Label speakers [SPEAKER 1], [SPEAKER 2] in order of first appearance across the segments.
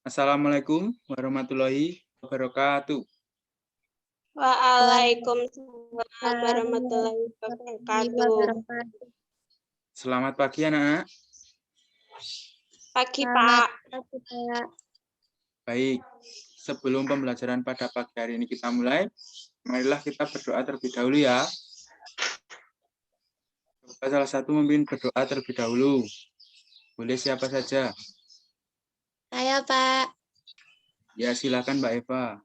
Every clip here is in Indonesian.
[SPEAKER 1] Assalamualaikum warahmatullahi wabarakatuh.
[SPEAKER 2] Waalaikumsalam warahmatullahi wabarakatuh.
[SPEAKER 1] Selamat pagi anak-anak.
[SPEAKER 2] Pagi, Pak.
[SPEAKER 1] Baik, sebelum pembelajaran pada pagi hari ini kita mulai, marilah kita berdoa terlebih dahulu ya. Coba salah satu memimpin berdoa terlebih dahulu. Boleh siapa saja?
[SPEAKER 3] Saya, Pak.
[SPEAKER 1] Ya, silakan Mbak Eva.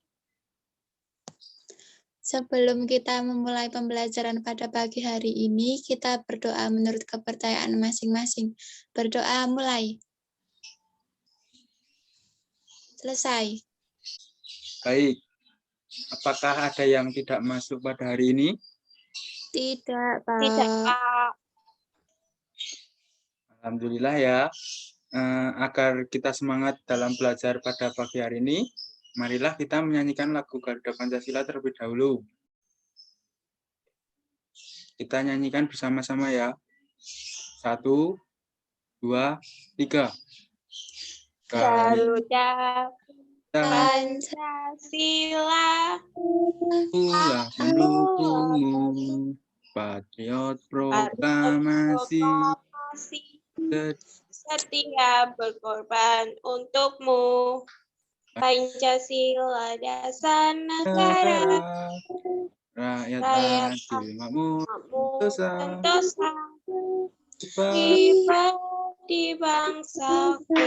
[SPEAKER 3] Sebelum kita memulai pembelajaran pada pagi hari ini, kita berdoa menurut kepercayaan masing-masing. Berdoa mulai. Selesai.
[SPEAKER 1] Baik, apakah ada yang tidak masuk pada hari ini?
[SPEAKER 3] Tidak, Pak.
[SPEAKER 2] Tidak, Pak.
[SPEAKER 1] Alhamdulillah ya. Agar kita semangat dalam belajar pada pagi hari ini, marilah kita menyanyikan lagu Garuda Pancasila terlebih dahulu. Kita nyanyikan bersama-sama ya. 1, 2, 3.
[SPEAKER 2] Garuda Pancasila,
[SPEAKER 1] Ulah pendukungmu, patriot proklamasi,
[SPEAKER 2] setia berkorban untukmu. Pancasila dasar negara,
[SPEAKER 1] rakyat
[SPEAKER 2] rakyat
[SPEAKER 1] adil makmur,
[SPEAKER 2] sentosa, di bangsaku.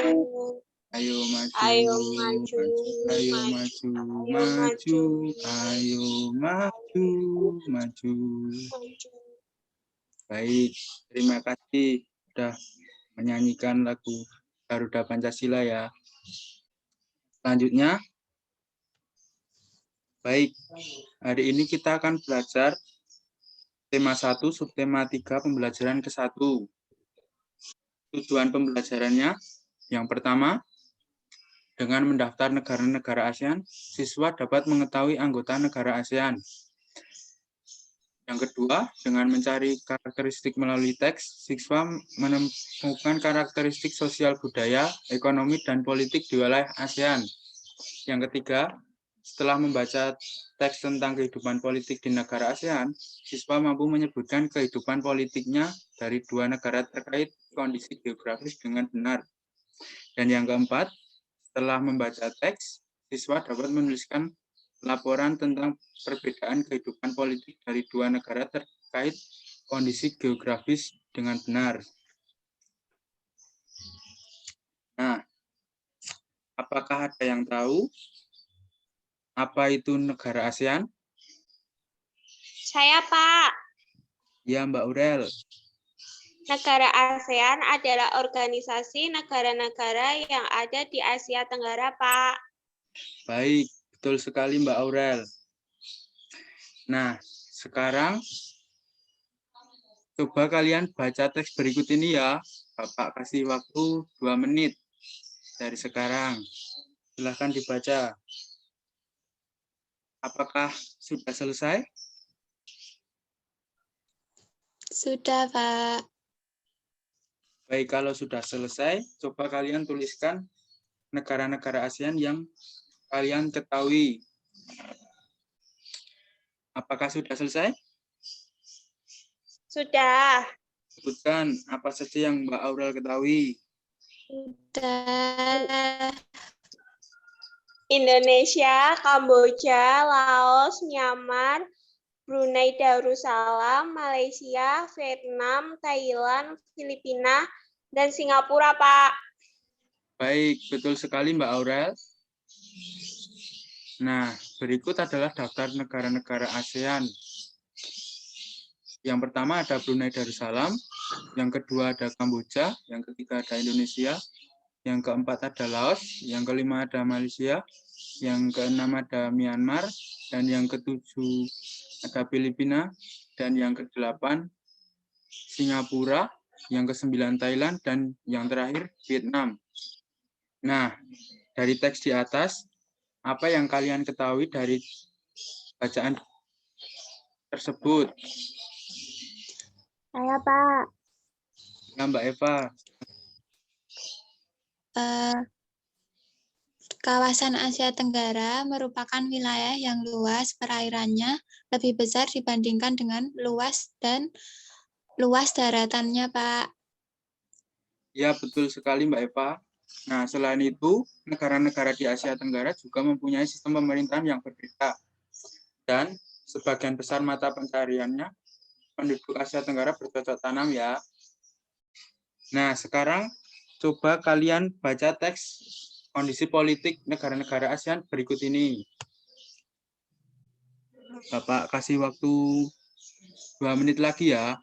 [SPEAKER 1] Ayo maju,
[SPEAKER 2] Ayo maju,
[SPEAKER 1] ayo maju, maju, ayo maju, maju. Baik, terima kasih sudah menyanyikan lagu Garuda Pancasila ya. Selanjutnya, baik, hari ini kita akan belajar tema 1, subtema 3, pembelajaran ke-1. Tujuan pembelajarannya, yang pertama, dengan mendaftar negara-negara ASEAN, siswa dapat mengetahui anggota negara ASEAN. Yang kedua, dengan mencari karakteristik melalui teks, siswa menemukan karakteristik sosial budaya, ekonomi, dan politik di wilayah ASEAN. Yang ketiga, setelah membaca teks tentang kehidupan politik di negara ASEAN, siswa mampu menyebutkan kehidupan politiknya dari dua negara terkait kondisi geografis dengan benar. Dan yang keempat, setelah membaca teks, siswa dapat menuliskan laporan tentang perbedaan kehidupan politik dari dua negara terkait kondisi geografis dengan benar. Nah, apakah ada yang tahu apa itu negara ASEAN?
[SPEAKER 2] Saya, Pak.
[SPEAKER 1] Ya, Mbak Aurel.
[SPEAKER 2] Negara ASEAN adalah organisasi negara-negara yang ada di Asia Tenggara, Pak.
[SPEAKER 1] Baik, betul sekali Mbak Aurel. Nah, sekarang coba kalian baca teks berikut ini ya. Bapak kasih waktu 2 menit dari sekarang. Silahkan dibaca. Apakah sudah selesai?
[SPEAKER 3] Sudah, Pak.
[SPEAKER 1] Baik, kalau sudah selesai, coba kalian tuliskan negara-negara ASEAN yang kalian ketahui. Apakah sudah selesai?
[SPEAKER 2] Sudah.
[SPEAKER 1] Sebutkan apa saja yang Mbak Aurel ketahui.
[SPEAKER 3] Sudah.
[SPEAKER 2] Indonesia, Kamboja, Laos, Myanmar, Brunei Darussalam, Malaysia, Vietnam, Thailand, Filipina, dan Singapura, Pak.
[SPEAKER 1] Baik, betul sekali Mbak Aurel. Nah, berikut adalah daftar negara-negara ASEAN. Yang pertama ada Brunei Darussalam, yang kedua ada Kamboja, yang ketiga ada Indonesia, yang keempat ada Laos, yang kelima ada Malaysia, yang keenam ada Myanmar, dan yang ketujuh ada Filipina, dan yang kedelapan Singapura, yang kesembilan Thailand, dan yang terakhir Vietnam. Nah, dari teks di atas, apa yang kalian ketahui dari bacaan tersebut?
[SPEAKER 3] Saya, Pak.
[SPEAKER 1] Ya, Mbak Eva.
[SPEAKER 3] Kawasan Asia Tenggara merupakan wilayah yang luas perairannya lebih besar dibandingkan dengan luas daratannya, Pak.
[SPEAKER 1] Ya, betul sekali Mbak Eva. Nah, selain itu, negara-negara di Asia Tenggara juga mempunyai sistem pemerintahan yang berbeda. Dan sebagian besar mata pencariannya penduduk Asia Tenggara bercocok tanam ya. Nah, sekarang coba kalian baca teks kondisi politik negara-negara ASEAN berikut ini. Bapak kasih waktu 2 menit lagi ya.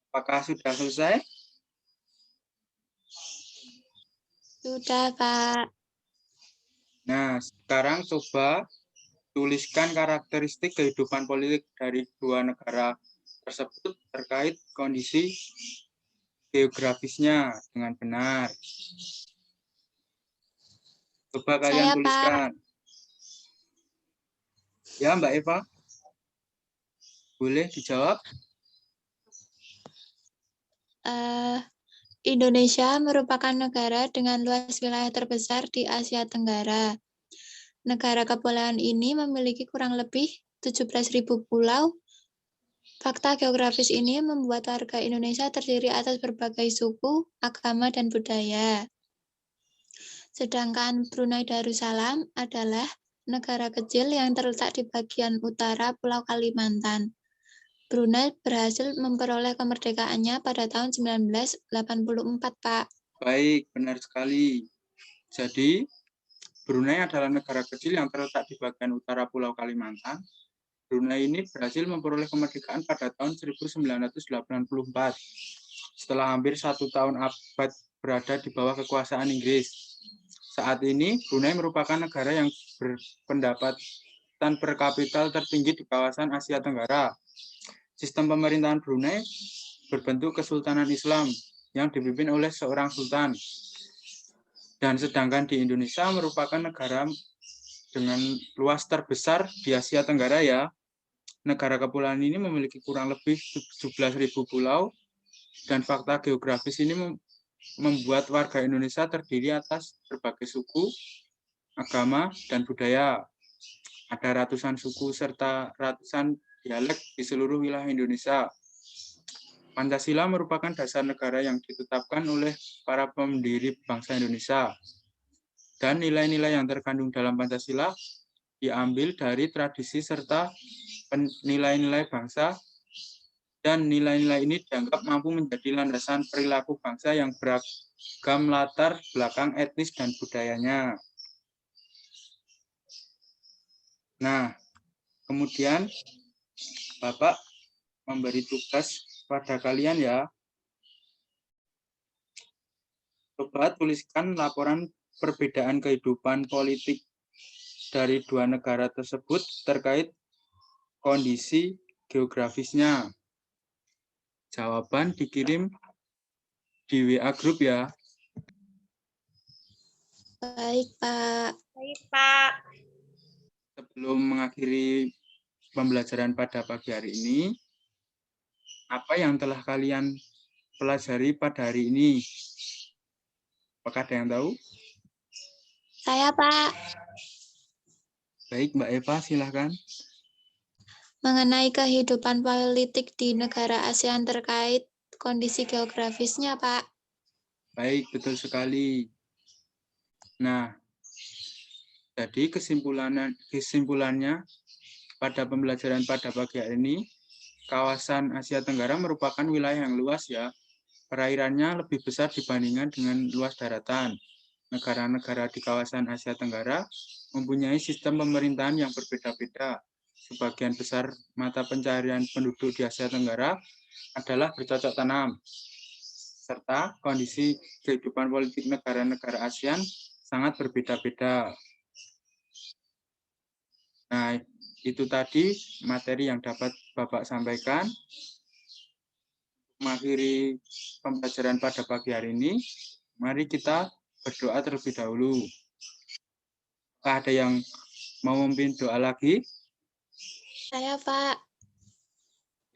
[SPEAKER 1] Apakah sudah selesai?
[SPEAKER 3] Sudah, Pak.
[SPEAKER 1] Nah, sekarang coba tuliskan karakteristik kehidupan politik dari dua negara tersebut terkait kondisi geografisnya dengan benar. Coba kalian
[SPEAKER 3] Saya, Pak.
[SPEAKER 1] tuliskan. Ya, Mbak Eva. Boleh dijawab?
[SPEAKER 3] Indonesia merupakan negara dengan luas wilayah terbesar di Asia Tenggara. Negara kepulauan ini memiliki kurang lebih 17.000 pulau. Fakta geografis ini membuat warga Indonesia terdiri atas berbagai suku, agama, dan budaya. Sedangkan Brunei Darussalam adalah negara kecil yang terletak di bagian utara Pulau Kalimantan. Brunei berhasil memperoleh kemerdekaannya pada tahun 1984, Pak.
[SPEAKER 1] Baik, benar sekali. Jadi, Brunei adalah negara kecil yang terletak di bagian utara Pulau Kalimantan. Brunei ini berhasil memperoleh kemerdekaan pada tahun 1984. Setelah hampir 1 tahun abad berada di bawah kekuasaan Inggris. Saat ini, Brunei merupakan negara yang berpendapatan per kapita tertinggi di kawasan Asia Tenggara. Sistem pemerintahan Brunei berbentuk Kesultanan Islam yang dipimpin oleh seorang sultan. Dan sedangkan di Indonesia merupakan negara dengan luas terbesar di Asia Tenggara ya. Negara kepulauan ini memiliki kurang lebih 17.000 pulau dan fakta geografis ini membuat warga Indonesia terdiri atas berbagai suku, agama, dan budaya. Ada ratusan suku serta ratusan dialek di seluruh wilayah Indonesia. Pancasila merupakan dasar negara yang ditetapkan oleh para pendiri bangsa Indonesia. Dan nilai-nilai yang terkandung dalam Pancasila diambil dari tradisi serta nilai-nilai bangsa, dan nilai-nilai ini dianggap mampu menjadi landasan perilaku bangsa yang beragam latar belakang etnis dan budayanya. Nah, kemudian Bapak memberi tugas pada kalian ya. Coba tuliskan laporan perbedaan kehidupan politik dari dua negara tersebut terkait kondisi geografisnya. Jawaban dikirim di WA Group ya.
[SPEAKER 3] Baik, Pak.
[SPEAKER 2] Baik, Pak.
[SPEAKER 1] Sebelum mengakhiri pembelajaran pada pagi hari ini, apa yang telah kalian pelajari pada hari ini? Apakah ada yang tahu?
[SPEAKER 3] Saya, Pak.
[SPEAKER 1] Baik, Mbak Eva, silakan.
[SPEAKER 3] Mengenai kehidupan politik di negara ASEAN terkait kondisi geografisnya, Pak.
[SPEAKER 1] Baik, betul sekali. Nah, jadi kesimpulannya pada pembelajaran pada pagi hari ini, kawasan Asia Tenggara merupakan wilayah yang luas ya. Perairannya lebih besar dibandingkan dengan luas daratan. Negara-negara di kawasan Asia Tenggara mempunyai sistem pemerintahan yang berbeda-beda. Sebagian besar mata pencarian penduduk di Asia Tenggara adalah bercocok tanam, serta kondisi kehidupan politik negara-negara ASEAN sangat berbeda-beda. Nah, itu tadi materi yang dapat Bapak sampaikan. Mengakhiri pembelajaran pada pagi hari ini, mari kita berdoa terlebih dahulu. Apakah ada yang mau memimpin doa lagi?
[SPEAKER 3] Saya, Pak.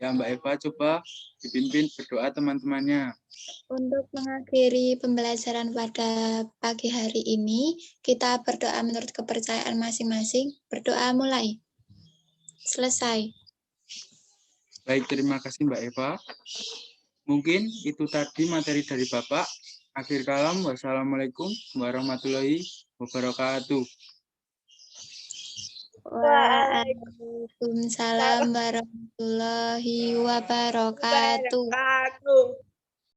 [SPEAKER 1] Ya, Mbak Eva, coba dipimpin berdoa teman-temannya.
[SPEAKER 3] Untuk mengakhiri pembelajaran pada pagi hari ini, kita berdoa menurut kepercayaan masing-masing. Berdoa mulai. Selesai.
[SPEAKER 1] Baik, terima kasih Mbak Eva. Mungkin itu tadi materi dari Bapak. Akhir kalam, wassalamualaikum warahmatullahi wabarakatuh.
[SPEAKER 3] Waalaikumsalam warahmatullahi wabarakatuh.
[SPEAKER 2] Wabarakatuh.